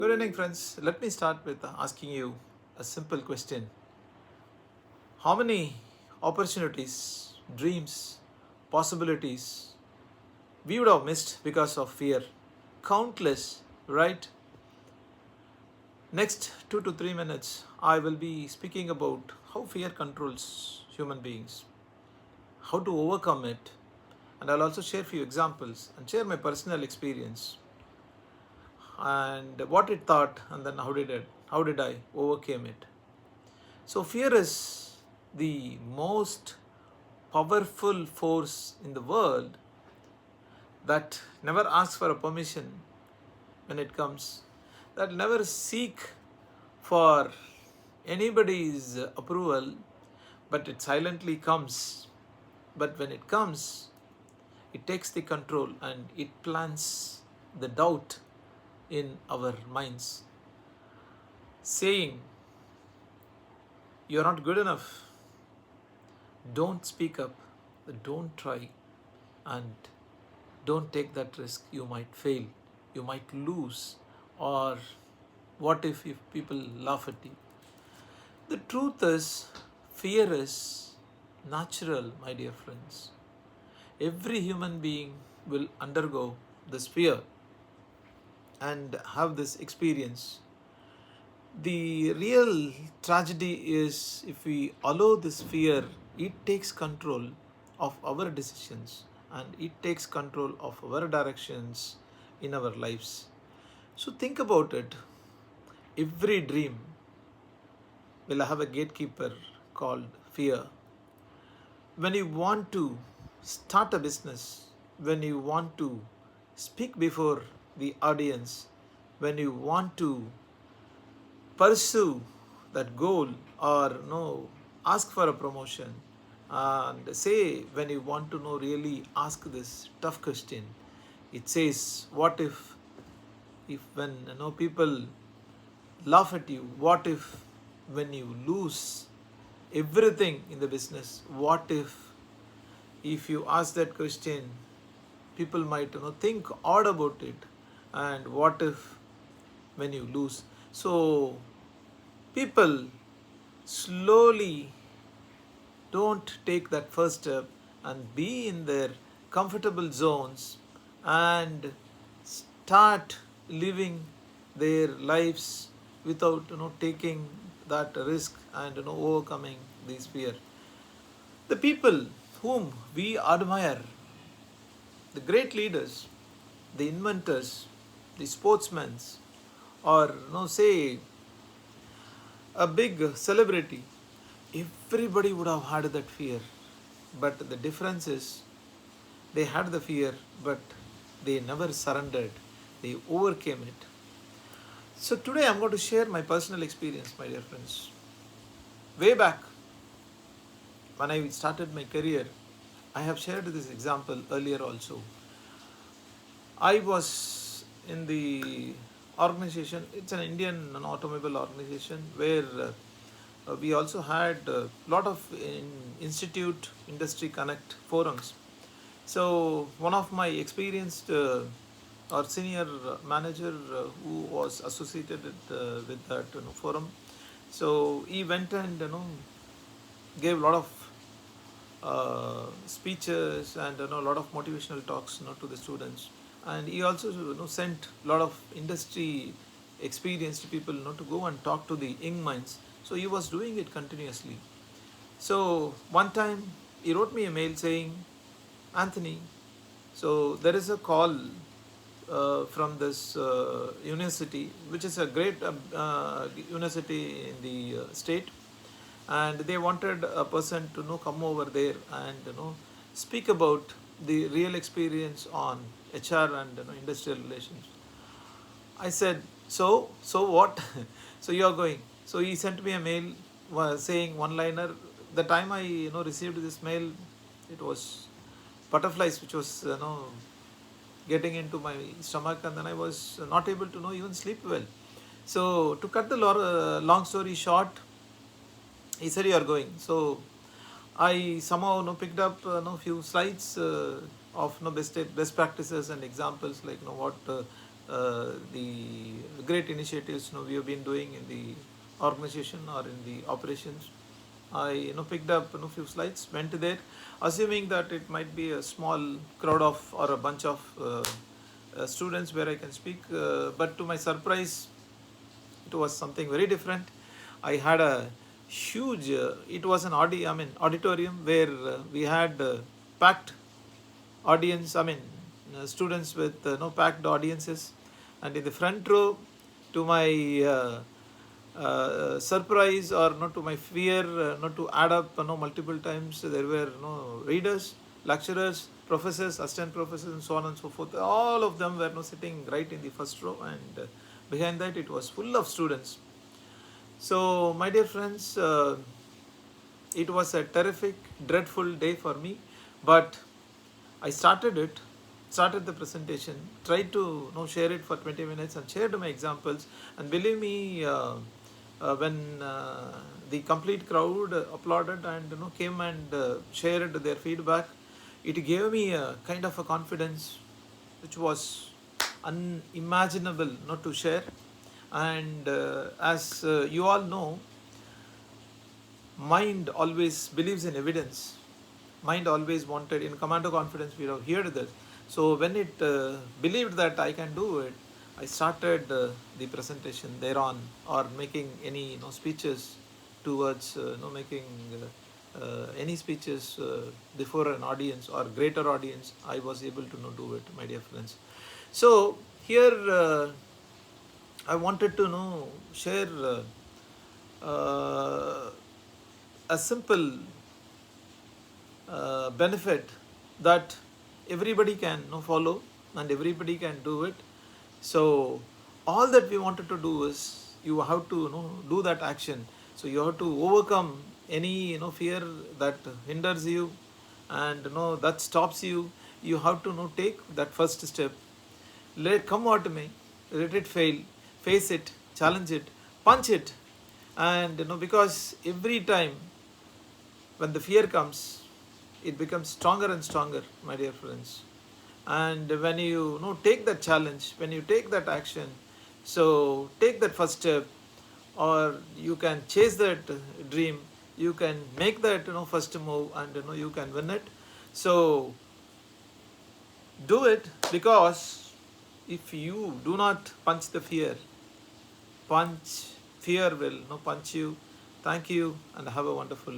Good evening, friends. Let me start with asking you a simple question. How many opportunities, dreams, possibilities we would have missed because of fear? Countless, right? Next 2 to 3 minutes, I will be speaking about how fear controls human beings, how to overcome it, and I'll also share a few examples and share my personal experience and what it taught and then how did I overcome it. So, fear is the most powerful force in the world that never asks for a permission when it comes, that never seek for anybody's approval, but it silently comes. But when it comes, it takes the control and it plants the doubt in our minds, saying, "You're not good enough, don't speak up, don't try, and don't take that risk. You might fail, you might lose, or what if people laugh at you?" The truth is, fear is natural, my dear friends. Every human being will undergo this fear and have this experience. The real tragedy is if we allow this fear, it takes control of our decisions and it takes control of our directions in our lives. So think about it. Every dream will have a gatekeeper called fear. When you want to start a business, when you want to speak before the audience, when you want to pursue that goal or no ask for a promotion, and say when you want to know really ask this tough question, it says, what if when people laugh at you, what if when you lose everything in the business, what if you ask that question, people might think odd about it, and what if when you lose. So people slowly don't take that first step and be in their comfortable zones and start living their lives without taking that risk and overcoming this fear. The people whom we admire, the great leaders, the inventors, the sportsmen, or say a big celebrity, everybody would have had that fear. But the difference is they had the fear, but they never surrendered. They overcame it. So today I'm going to share my personal experience, my dear friends. Way back when I started my career, I have shared this example earlier also. I was in the organization, it's an Indian automobile organization where we also had a lot of institute industry connect forums. So one of my experienced or senior manager who was associated with that forum, so he went and gave a lot of speeches and a lot of motivational talks to the students, and he also sent a lot of industry experienced people to go and talk to the young minds. So he was doing it continuously. So one time he wrote me a mail saying, "Anthony, so there is a call from this university, which is a great university in the state, and they wanted a person to come over there and speak about the real experience on HR and industrial relations." I said, so what? So you are going? So he sent me a mail saying one liner. The time I received this mail, it was butterflies which was getting into my stomach, and then I was not able to even sleep well. So to cut the long story short, he said, "You are going." So I somehow picked up few slides of best practices and examples, like what the great initiatives we have been doing in the organization or in the operations. I picked up few slides, went there, assuming that it might be a small crowd of or a bunch of students where I can speak. But to my surprise, it was something very different. I had a huge. It was an auditorium where we had packed audience. Students with no packed audiences, and in the front row, to my surprise or not to my fear, not to add up multiple times, there were readers, lecturers, professors, assistant professors, and so on and so forth. All of them were sitting right in the first row, and behind that it was full of students. So, my dear friends, it was a terrific, dreadful day for me, but I started the presentation, tried to share it for 20 minutes and shared my examples. And believe me, when the complete crowd applauded and came and shared their feedback, it gave me a kind of a confidence which was unimaginable not to share. And as you all know, mind always believes in evidence. Mind always wanted, in commando confidence we have heard that. So when it believed that I can do it, I started the presentation thereon, or making any speeches towards making any speeches before an audience or greater audience. I was able to do it, my dear friends. So here I wanted to share a simple benefit that everybody can follow and everybody can do it. So all that we wanted to do is you have to do that action. So you have to overcome any fear that hinders you and that stops you. You have to take that first step. Let it come what may, let it fail, face it, challenge it, punch it, and because every time when the fear comes, it becomes stronger and stronger, my dear friends. And when you take that challenge, when you take that action, so take that first step, or you can chase that dream, you can make that first move, and you can win it. So do it, because if you do not punch the fear, fear will punch you. Thank you, and have a wonderful